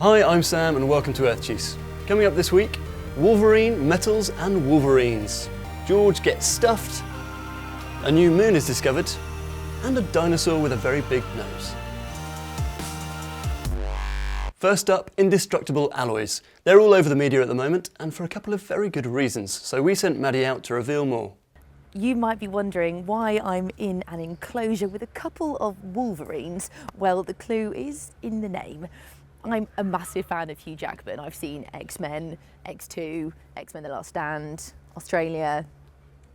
Hi, I'm Sam and welcome to Earth Juice. Coming up this week, Wolverine Metals and Wolverines. George gets stuffed, a new moon is discovered, and a dinosaur with a very big nose. First up, indestructible alloys. They're all over the media at the moment, and for a couple of very good reasons, so we sent Maddie out to reveal more. You might be wondering why I'm in an enclosure with a couple of Wolverines. Well, the clue is in the name. I'm a massive fan of Hugh Jackman. I've seen X-Men, X2, X-Men The Last Stand, Australia,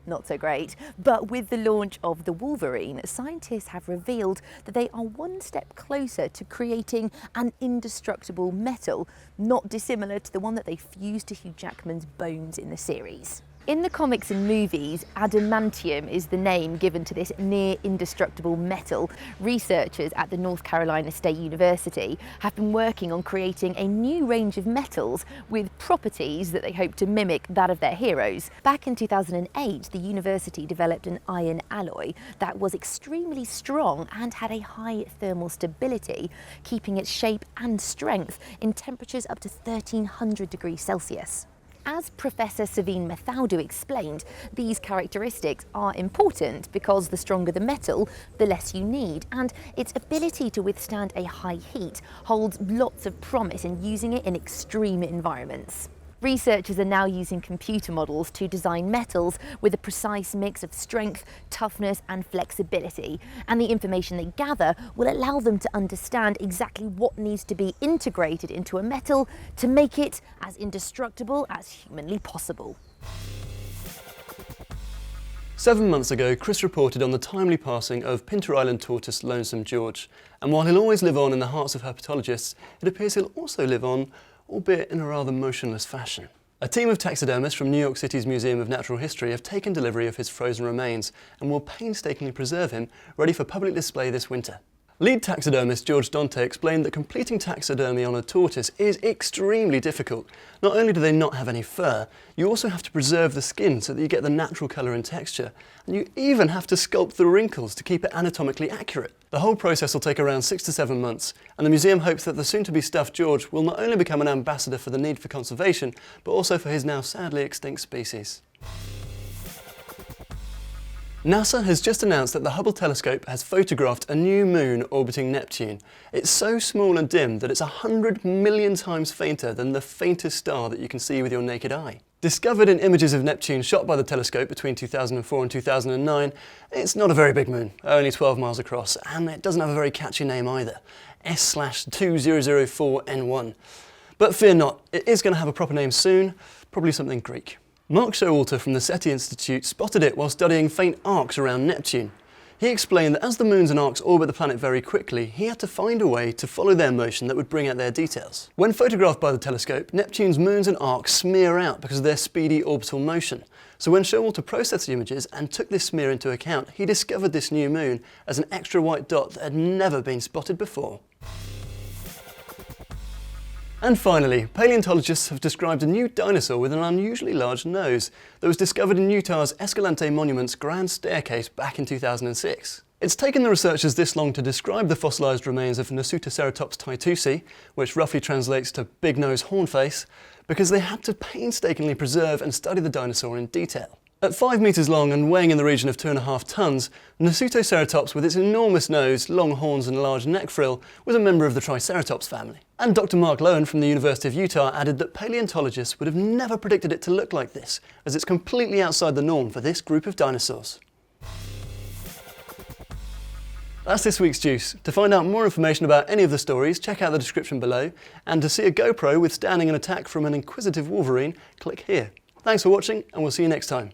not so great. But with the launch of the Wolverine, scientists have revealed that they are one step closer to creating an indestructible metal, not dissimilar to the one that they fused to Hugh Jackman's bones in the series. In the comics and movies, adamantium is the name given to this near indestructible metal. Researchers at the North Carolina State University have been working on creating a new range of metals with properties that they hope to mimic that of their heroes. Back in 2008, the university developed an iron alloy that was extremely strong and had a high thermal stability, keeping its shape and strength in temperatures up to 1300 degrees Celsius. As Professor Savine Mathaudu explained, these characteristics are important because the stronger the metal, the less you need, and its ability to withstand a high heat holds lots of promise in using it in extreme environments. Researchers are now using computer models to design metals with a precise mix of strength, toughness and flexibility, and the information they gather will allow them to understand exactly what needs to be integrated into a metal to make it as indestructible as humanly possible. 7 months ago, Chris reported on the timely passing of Pinter Island tortoise Lonesome George, and while he'll always live on in the hearts of herpetologists, it appears he'll also live on, albeit in a rather motionless fashion. A team of taxidermists from New York City's Museum of Natural History have taken delivery of his frozen remains and will painstakingly preserve him, ready for public display this winter. Lead taxidermist George Dante explained that completing taxidermy on a tortoise is extremely difficult. Not only do they not have any fur, you also have to preserve the skin so that you get the natural colour and texture, and you even have to sculpt the wrinkles to keep it anatomically accurate. The whole process will take around 6 to 7 months, and the museum hopes that the soon-to-be stuffed George will not only become an ambassador for the need for conservation, but also for his now sadly extinct species. NASA has just announced that the Hubble telescope has photographed a new moon orbiting Neptune. It's so small and dim that it's 100 million times fainter than the faintest star that you can see with your naked eye. Discovered in images of Neptune shot by the telescope between 2004 and 2009, it's not a very big moon, only 12 miles across, and it doesn't have a very catchy name either, S/2004N1. But fear not, it is going to have a proper name soon, probably something Greek. Mark Showalter from the SETI Institute spotted it while studying faint arcs around Neptune. He explained that as the moons and arcs orbit the planet very quickly, he had to find a way to follow their motion that would bring out their details. When photographed by the telescope, Neptune's moons and arcs smear out because of their speedy orbital motion. So when Showalter processed the images and took this smear into account, he discovered this new moon as an extra white dot that had never been spotted before. And finally, paleontologists have described a new dinosaur with an unusually large nose that was discovered in Utah's Escalante Monument's Grand Staircase back in 2006. It's taken the researchers this long to describe the fossilised remains of Nasutoceratops taitusi, which roughly translates to big nose horn face, because they had to painstakingly preserve and study the dinosaur in detail. At 5 metres long and weighing in the region of 2.5 tonnes, Nasutoceratops with its enormous nose, long horns and large neck frill was a member of the Triceratops family. And Dr. Mark Lowen from the University of Utah added that paleontologists would have never predicted it to look like this, as it's completely outside the norm for this group of dinosaurs. That's this week's Juice. To find out more information about any of the stories, check out the description below, and to see a GoPro withstanding an attack from an inquisitive Wolverine, click here. Thanks for watching, and we'll see you next time.